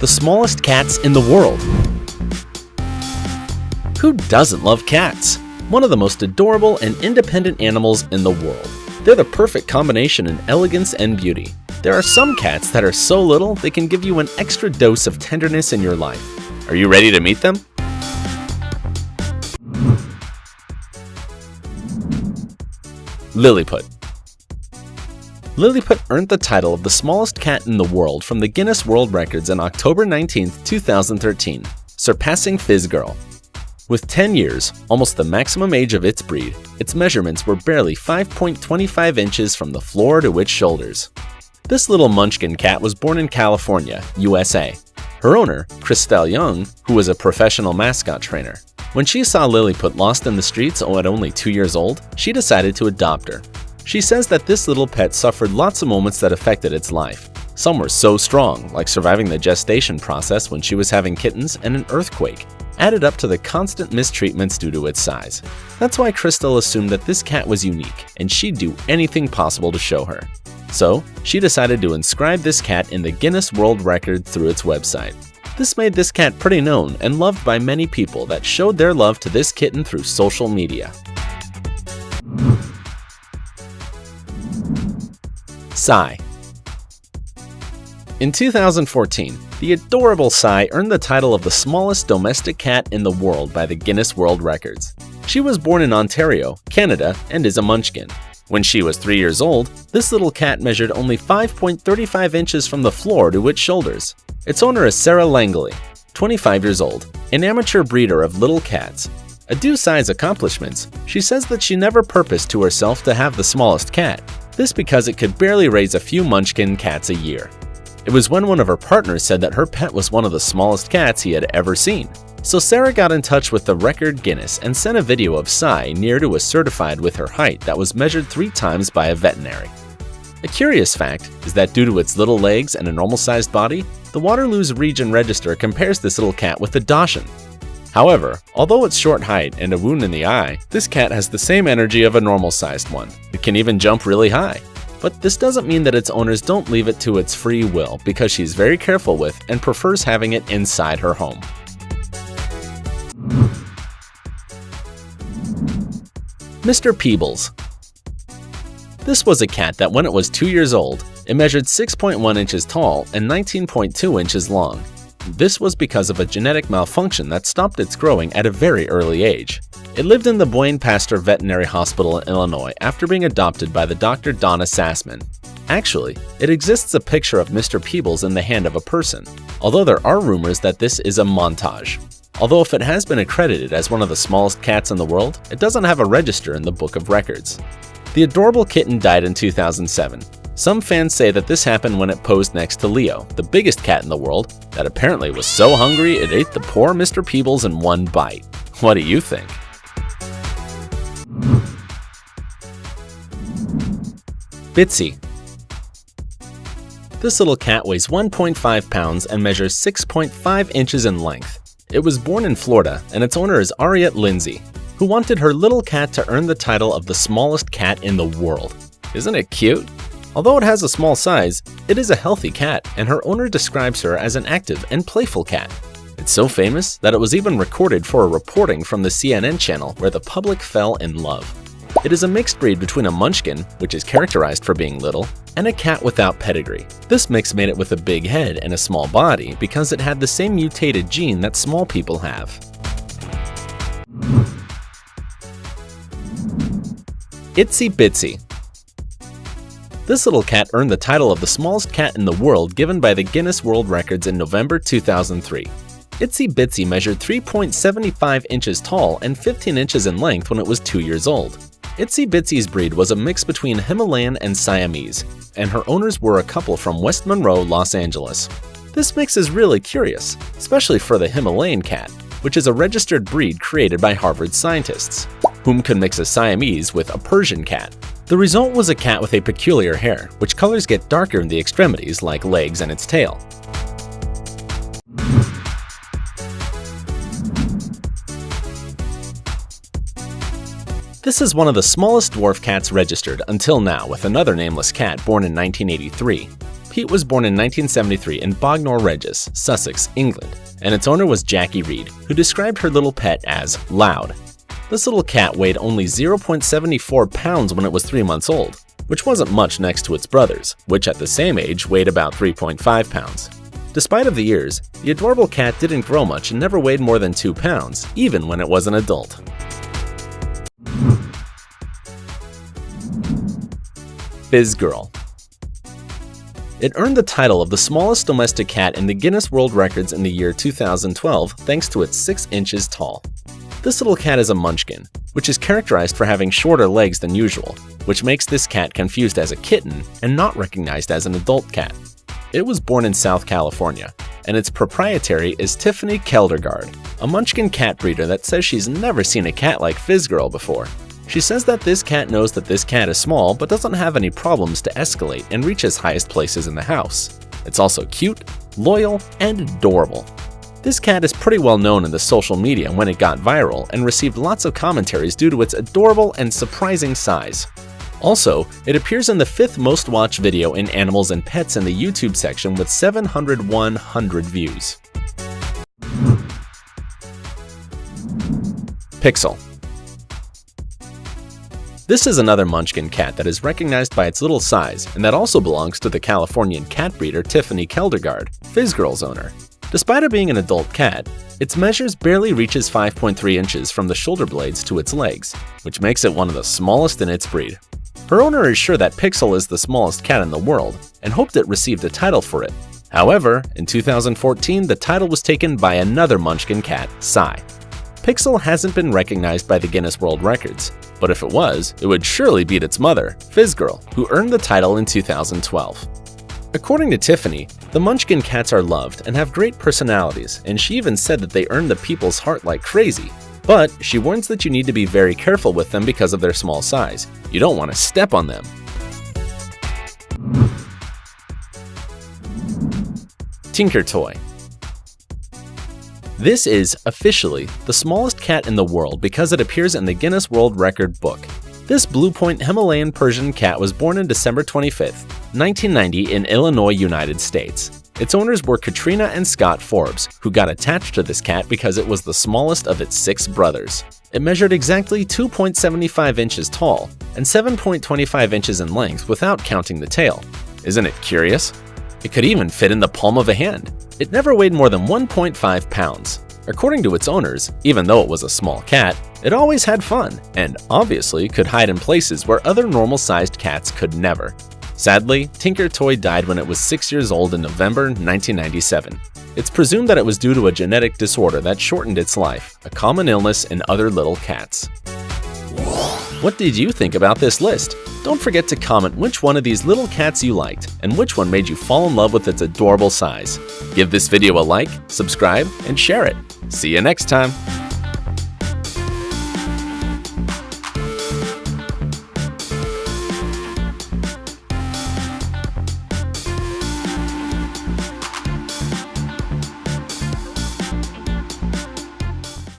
the smallest cats in the world. Who doesn't love cats? One of the most adorable and independent animals in the world. They're the perfect combination in elegance and beauty. There are some cats that are so little they can give you an extra dose of tenderness in your life. Are you ready to meet them? Lilieput. Lilieput earned the title of the smallest cat in the world from the Guinness World Records on October 19, 2013, surpassing Fizz Girl. With 10 years, almost the maximum age of its breed, its measurements were barely 5.25 inches from the floor to its shoulders. This little munchkin cat was born in California, USA. Her owner, Christelle Young, who was a professional mascot trainer. When she saw Lilieput lost in the streets at only 2 years old, she decided to adopt her. She says that this little pet suffered lots of moments that affected its life. Some were so strong, like surviving the gestation process when she was having kittens and an earthquake, added up to the constant mistreatments due to its size. That's why Crystal assumed that this cat was unique, and she'd do anything possible to show her. So, she decided to inscribe this cat in the Guinness World Record through its website. This made this cat pretty known and loved by many people that showed their love to this kitten through social media. Sai. In 2014, the adorable Sai earned the title of the smallest domestic cat in the world by the Guinness World Records. She was born in Ontario, Canada, and is a munchkin. When she was 3 years old, this little cat measured only 5.35 inches from the floor to its shoulders. Its owner is Sarah Langley, 25 years old, an amateur breeder of little cats. Due size accomplishments, she says that she never purposed to herself to have the smallest cat. This because it could barely raise a few munchkin cats a year. It was when one of her partners said that her pet was one of the smallest cats he had ever seen. So Sarah got in touch with the record Guinness and sent a video of Sai near to a certified with her height that was measured 3 times by a veterinary. A curious fact is that due to its little legs and a normal-sized body, the Waterloo's Region Register compares this little cat with a Dachshund. However, although its short height and a wound in the eye, this cat has the same energy of a normal-sized one. It can even jump really high. But this doesn't mean that its owners don't leave it to its free will, because she's very careful with and prefers having it inside her home. Mr. Peebles. This was a cat that when it was 2 years old, it measured 6.1 inches tall and 19.2 inches long. This was because of a genetic malfunction that stopped its growing at a very early age. It lived in the Blaine Pasteur Veterinary Hospital in Illinois after being adopted by the Dr. Donna Sassman. Actually, it exists a picture of Mr. Peebles in the hand of a person, although there are rumors that this is a montage. Although if it has been accredited as one of the smallest cats in the world, it doesn't have a register in the Book of Records. The adorable kitten died in 2007. Some fans say that this happened when it posed next to Leo, the biggest cat in the world, that apparently was so hungry it ate the poor Mr. Peebles in one bite. What do you think? Bitsy. This little cat weighs 1.5 pounds and measures 6.5 inches in length. It was born in Florida, and its owner is Auriette Lindsey, who wanted her little cat to earn the title of the smallest cat in the world. Isn't it cute? Although it has a small size, it is a healthy cat, and her owner describes her as an active and playful cat. It's so famous that it was even recorded for a reporting from the CNN channel where the public fell in love. It is a mixed breed between a munchkin, which is characterized for being little, and a cat without pedigree. This mix made it with a big head and a small body because it had the same mutated gene that small people have. Itsy Bitsy. This little cat earned the title of the smallest cat in the world given by the Guinness World Records in November 2003. Itsy Bitsy measured 3.75 inches tall and 15 inches in length when it was 2 years old. Itsy Bitsy's breed was a mix between Himalayan and Siamese, and her owners were a couple from West Monroe, Los Angeles. This mix is really curious, especially for the Himalayan cat, which is a registered breed created by Harvard scientists, whom could mix a Siamese with a Persian cat. The result was a cat with a peculiar hair, which colors get darker in the extremities like legs and its tail. This is one of the smallest dwarf cats registered until now, with another nameless cat born in 1983. Pete was born in 1973 in Bognor Regis, Sussex, England, and its owner was Jackie Reed, who described her little pet as loud. This little cat weighed only 0.74 pounds when it was 3 months old, which wasn't much next to its brothers, which at the same age weighed about 3.5 pounds. Despite of the years, the adorable cat didn't grow much and never weighed more than 2 pounds, even when it was an adult. Fizz Girl. It earned the title of the smallest domestic cat in the Guinness World Records in the year 2012 thanks to its 6 inches tall. This little cat is a munchkin, which is characterized for having shorter legs than usual, which makes this cat confused as a kitten and not recognized as an adult cat. It was born in South California, and its proprietary is Tiffany Keldergaard, a munchkin cat breeder that says she's never seen a cat like Fizz Girl before. She says that this cat knows that this cat is small but doesn't have any problems to escalate and reach its highest places in the house. It's also cute, loyal, and adorable. This cat is pretty well known in the social media when it got viral and received lots of commentaries due to its adorable and surprising size. Also, it appears in the 5th most watched video in animals and pets in the YouTube section with 701,000 views. Pixel. This is another munchkin cat that is recognized by its little size and that also belongs to the Californian cat breeder Tiffany Keldergaard, Fizz Girl's owner. Despite it being an adult cat, its measures barely reaches 5.3 inches from the shoulder blades to its legs, which makes it one of the smallest in its breed. Her owner is sure that Pixel is the smallest cat in the world and hoped it received a title for it. However, in 2014, the title was taken by another munchkin cat, Psy. Pixel hasn't been recognized by the Guinness World Records, but if it was, it would surely beat its mother, Fizz Girl, who earned the title in 2012. According to Tiffany, the munchkin cats are loved and have great personalities, and she even said that they earn the people's heart like crazy. But she warns that you need to be very careful with them because of their small size. You don't want to step on them. Tinker Toy. This is, officially, the smallest cat in the world because it appears in the Guinness World Record book. This Blue Point Himalayan Persian cat was born on December 25, 1990 in Illinois, United States. Its owners were Katrina and Scott Forbes, who got attached to this cat because it was the smallest of its 6 brothers. It measured exactly 2.75 inches tall and 7.25 inches in length without counting the tail. Isn't it curious? It could even fit in the palm of a hand. It never weighed more than 1.5 pounds. According to its owners, even though it was a small cat, it always had fun and obviously could hide in places where other normal-sized cats could never. Sadly, Tinker Toy died when it was 6 years old in November 1997. It's presumed that it was due to a genetic disorder that shortened its life, a common illness in other little cats. What did you think about this list? Don't forget to comment which one of these little cats you liked and which one made you fall in love with its adorable size. Give this video a like, subscribe, and share it. See you next time!